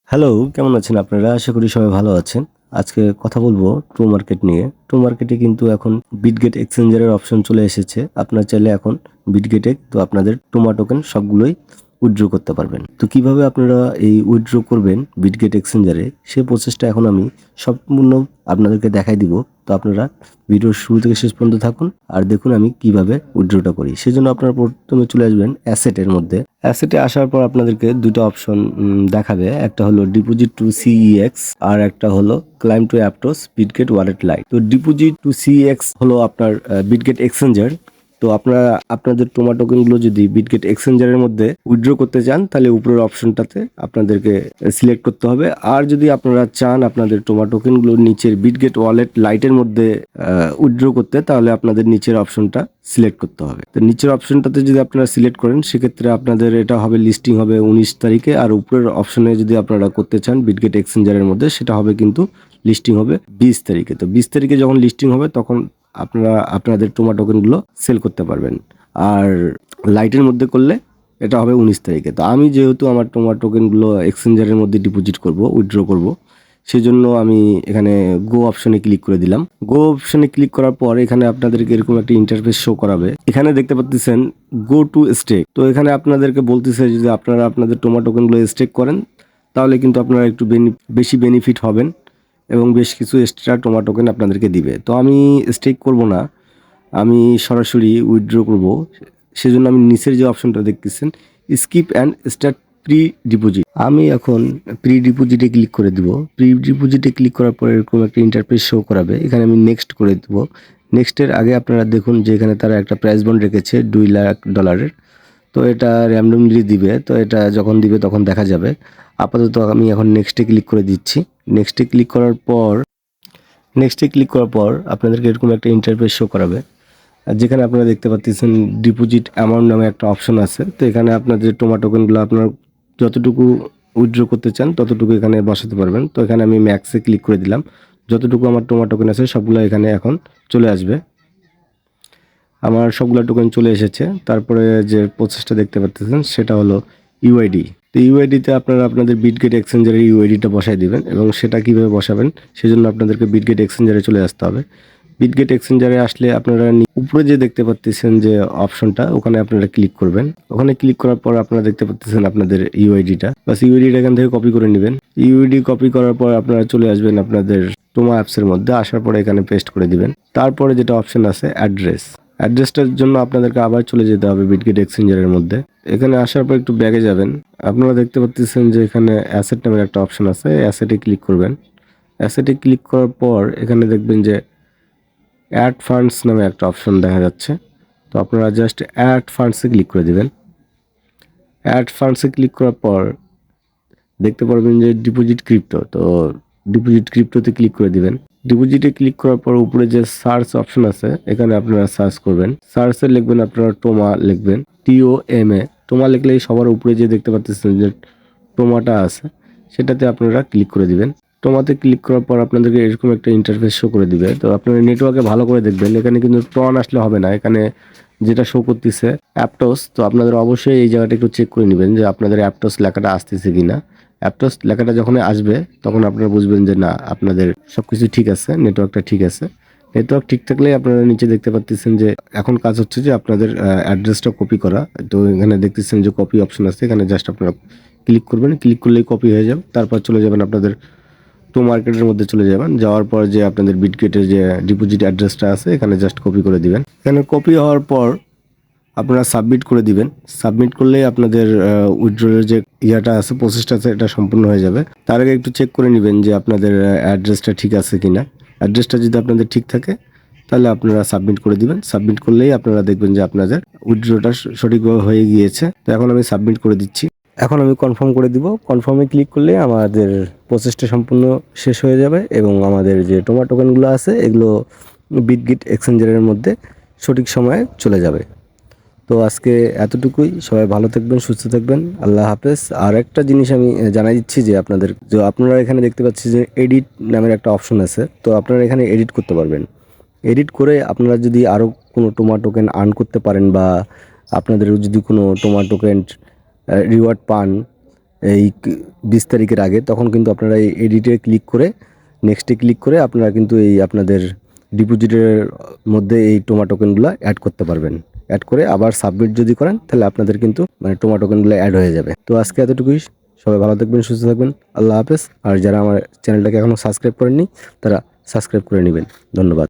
Hello, কেমন আছেন আপনারা? আশা করি সবাই ভালো আছেন। আজকে কথা বলবো টু মার্কেট নিয়ে। টু মার্কেটে কিন্তু এখন বিটগেট এক্সচেঞ্জারের অপশন চলে এসেছে। আপনারা চাইলে এখন বিটগেটে তো আপনাদের টোমা টোকেন সবগুলোই উইথড্র করতে পারবেন। তো কিভাবে আপনারা এই উইথড্র করবেন বিটগেট এক্সচেঞ্জারে সেই প্রসেসটা এখন আমি সম্পূর্ণ আপনাদেরকে দেখাই দিব। তো আপনারা ভিডিওর শুরু থেকে শেষ পর্যন্ত থাকুন আর দেখুন আমি কিভাবে উইথড্রটা করি। সেজন্য আপনারা প্রথমে চলে আসবেন অ্যাসেটের মধ্যে। অ্যাসেটে আসার পর আপনাদেরকে দুটো অপশন দেখাবে। একটা হলো ডিপোজিট টু সিইএক্স আর একটা হলো claim to Aptos Bitget wallet Lite. তো ডিপোজিট টু সিইএক্স হলো আপনার বিটগেট এক্সচেঞ্জার। তো আপনারা আপনাদের টোমা টোকেনগুলো যদি বিটগেট এক্সচেঞ্জারের মধ্যে উইথড্র করতে চান তাহলে উপরের অপশনটাতে আপনাদেরকে সিলেক্ট করতে হবে। আর যদি আপনারা চান আপনাদের টোমা টোকেনগুলো নিচের বিটগেট ওয়ালেট লাইটের মধ্যে উইথড্র করতে তাহলে আপনাদের নিচের অপশনটা সিলেক্ট করতে হবে। তো নিচের অপশনটাতে যদি আপনারা সিলেক্ট করেন সেক্ষেত্রে আপনাদের এটা হবে লিস্টিং হবে 19 তারিখে আর উপরের অপশনে যদি আপনারা করতে চান বিটগেট এক্সচেঞ্জারের মধ্যে সেটা হবে কিন্তু লিস্টিং হবে 20 তারিখে। তো 20 তারিখে যখন লিস্টিং হবে তখন আপনারা আপনাদের টোমা টোকেনগুলো সেল করতে পারবেন। আর লাইটের মধ্যে করলে এটা হবে 19 তারিখে। তো আমি যেহেতু আমার টোমা টোকেনগুলো এক্সচেঞ্জারের মধ্যে ডিপোজিট করব উইথড্র করব সেজন্য আমি এখানে গো অপশনে ক্লিক করে দিলাম। গো অপশনে ক্লিক করার পর এখানে আপনাদেরকে এরকম একটা ইন্টারফেস শো করাবে। এখানে দেখতে পাচ্ছেন গো টু স্টেক। তো এখানে আপনাদেরকে বলতেছে যদি আপনারা আপনাদের টোমা টোকেনগুলো স্টেক করেন তাহলে কিন্তু আপনারা একটু বেশি বেনিফিট হবেন এবং বেশ কিছু এক্সট্রা টোমা টোকেন আপনাদেরকে দিবে। তো আমি স্টেক করব না, আমি সরাসরি উইথড্র করব। সেজন্য আমি নিচের যে অপশনটা দেখতেছেন skip and start pre deposit, আমি এখন প্রি ডিপোজিটে ক্লিক করে দিব। প্রি ডিপোজিটে ক্লিক করার পরে এরকম একটা ইন্টারফেস শো করাবে। এখানে আমি নেক্সট করে দেব। নেক্সটের আগে আপনারা দেখুন যে এখানে তারা একটা প্রাইস বন্ড রেখেছে $2 লাখ। তো এটা র্যান্ডমলি দিবে, তো এটা যখন দিবে তখন দেখা যাবে। আপাতত আমি এখন নেক্সটে ক্লিক করে দিচ্ছি। নেক্সটে ক্লিক করার পর আপনাদেরকে এরকম একটা ইন্টারফেস শো করাবে। আর যেখানে আপনারা দেখতে পাচ্ছেন ডিপোজিট অ্যামাউন্ট নামে একটা অপশন আছে। তো এখানে আপনাদের টোমা টোকেনগুলো আপনার যতটুকু উইথড্র করতে চান ততটুকু এখানে বসাতে পারবেন। তো এখানে আমি ম্যাক্সে ক্লিক করে দিলাম। যতটুকু আমার টোমা টোকেন আছে সবগুলো এখানে এখন চলে আসবে। আমার সবগুলো টোকেন চলে এসেছে। তারপরে যে প্রসেসটা দেখতে পাচ্ছেন সেটা হলো ইউআইডি। তো ইউআইডিতে আপনারা আপনাদের বিটগেট এক্সচেঞ্জারের ইউআইডিটা বসাই দিবেন এবং সেটা কিভাবে বসাবেন সেজন্য আপনাদেরকে বিটগেট এক্সচেঞ্জারে চলে আসতে হবে। বিটগেট এক্সচেঞ্জারে আসলে আপনারা উপরে যে দেখতে পাচ্ছেন যে অপশনটা ওখানে আপনারা ক্লিক করবেন। ওখানে ক্লিক করার পর আপনারা দেখতে পাচ্ছেন আপনাদের ইউআইডিটা, বাস ইউআইডিটা এখান থেকে কপি করে নেবেন। ইউআইডি কপি করার পর আপনারা চলে আসবেন আপনাদের টোমা অ্যাপসের মধ্যে। আসার পরে এখানে পেস্ট করে দিবেন। তারপরে যেটা অপশন আছে অ্যাড্রেসটার জন্য আপনাদেরকে আবার চলে যেতে হবে বিটগেট এক্সচেঞ্জারের মধ্যে। এখানে আসার পর একটু ব্যাগে যাবেন। আপনারা দেখতে পাচ্ছেন যে এখানে অ্যাসেট নামের একটা অপশন আছে, অ্যাসেটে ক্লিক করবেন। অ্যাসেটে ক্লিক করার পর এখানে দেখবেন যে অ্যাড ফান্ডস নামে একটা অপশন দেখা যাচ্ছে। তো আপনারা জাস্ট অ্যাড ফান্ডসে ক্লিক করে দিবেন। অ্যাড ফান্ডসে ক্লিক করার পর দেখতে পারবেন যে ডিপোজিট ক্রিপ্টো। তো ডিপোজিট ক্রিপ্টোতে ক্লিক করে দিবেন। ডিপোজিটে ক্লিক করার পর উপরে যে সার্চ অপশন আছে এখানে আপনারা সার্চ করবেন। সার্চে লিখবেন আপনারা টোমা লিখবেন, TOMA। টোমা লিখলেই সবার উপরে যে দেখতে পাচ্ছেন যে টোমাটা আছে সেটাতে আপনারা ক্লিক করে দিবেন। টোমাতে ক্লিক করার পর আপনাদেরকে এরকম একটা ইন্টারফেস শো করে দিবে। তো আপনারা নেটওয়ার্কে ভালো করে দেখবেন, এখানে কিন্তু টন আসলে হবে না। এখানে যেটা শো করতেছে অ্যাপটোস। তো আপনাদের অবশ্যই এই জায়গাটা একটু চেক করে নেবেন যে আপনাদের অ্যাপটোস লেখাটা আসতেছে কিনা। অ্যাপটোস লেখাটা যখন আসবে তখন আপনারা বুঝবেন যে না আপনাদের সবকিছু ঠিক আছে, নেটওয়ার্কটা ঠিক আছে। নেটওয়ার্ক ঠিক থাকলে আপনারা নিচে দেখতে পাচ্ছেন যে এখন কাজ হচ্ছে যে আপনাদের অ্যাড্রেসটা কপি করা। তো এখানে দেখতেছেন যে কপি অপশন আছে, এখানে জাস্ট আপনারা ক্লিক করবেন। ক্লিক করলেই কপি হয়ে যাবে। তারপর চলে যাবেন আপনাদের টু মার্কেটের মধ্যে চলে যাবেন। যাওয়ার পর যে আপনাদের বিটগেটের যে ডিপোজিট অ্যাড্রেসটা আছে এখানে জাস্ট কপি করে দিবেন। এখানে কপি হওয়ার পর আপনারা সাবমিট করে দিবেন। সাবমিট করলেই আপনাদের উইথড্রলের যে ইয়াটা আছে প্রসেসটা আছে এটা সম্পূর্ণ হয়ে যাবে। তার আগে একটু চেক করে নেবেন যে আপনাদের অ্যাড্রেসটা ঠিক আছে কিনা। অ্যাড্রেসটা যদি আপনাদের ঠিক থাকে তাহলে আপনারা সাবমিট করে দিবেন। সাবমিট করলেই আপনারা দেখবেন যে আপনাদের উইথড্রটা সঠিকভাবে হয়ে গিয়েছে। তো এখন আমি সাবমিট করে দিচ্ছি। এখন আমি কনফার্ম করে দিব। কনফার্মে ক্লিক করলে আমাদের প্রসেসটা সম্পূর্ণ শেষ হয়ে যাবে এবং আমাদের যে টোমা টোকেনগুলো আছে এগুলো বিটগেট এক্সচেঞ্জারের মধ্যে সঠিক সময়ে চলে যাবে। তো আজকে এতটুকুই। সবাই ভালো থাকবেন, সুস্থ থাকবেন। আল্লাহ হাফেজ। আর একটা জিনিস আমি জানাই দিচ্ছি যে আপনারা এখানে দেখতে পাচ্ছেন যে এডিট নামের একটা অপশন আছে। তো আপনারা এখানে এডিট করতে পারবেন। এডিট করে আপনারা যদি আরও কোনো টোমা টোকেন আর্ন করতে পারেন বা আপনাদের যদি কোনো টোমা টোকেন রিওয়ার্ড পান এই 20 তারিখের আগে, তখন কিন্তু আপনারা এই এডিটে ক্লিক করে নেক্সটে ক্লিক করে আপনারা কিন্তু এই আপনাদের ডিপোজিটের মধ্যে এই টোমা টোকেনগুলো অ্যাড করতে পারবেন। অ্যাড করে আবার সাবমিট যদি করেন তাহলে আপনাদের কিন্তু মানে টোমা টোকেনগুলো অ্যাড হয়ে যাবে। তো আজকে এতটুকুই। সবাই ভালো থাকবেন, সুস্থ থাকবেন। আল্লাহ হাফেজ। আর যারা আমার চ্যানেলটাকে এখনও সাবস্ক্রাইব করেননি তারা সাবস্ক্রাইব করে নেবেন। ধন্যবাদ।